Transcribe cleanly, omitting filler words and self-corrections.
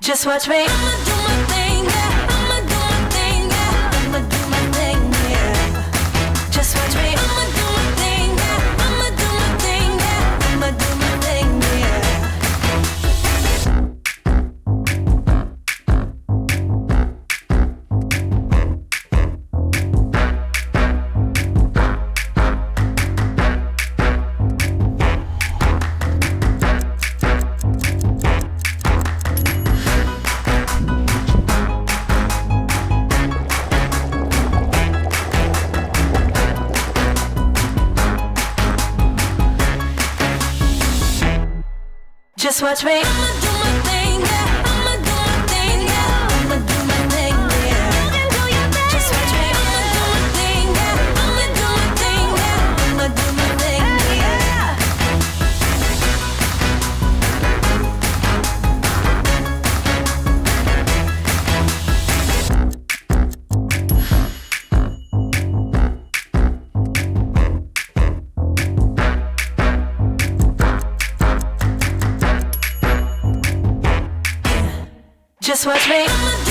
Just watch me. I'ma do my thing, yeah. I'ma do my thing, yeah. I'ma do my thing, yeah. Just watch me. I'ma do my thing, yeah. I'ma do my thing, yeah. I'ma do my thing, yeah. Just watch me. I'ma do my thing, yeah. I'ma do my thing, yeah. I'ma do my thing, yeah. You can do your thing. Just watch me. I'ma do my thing, yeah. I'ma do my thing, yeah. I'ma do my thing, yeah. Just watch me.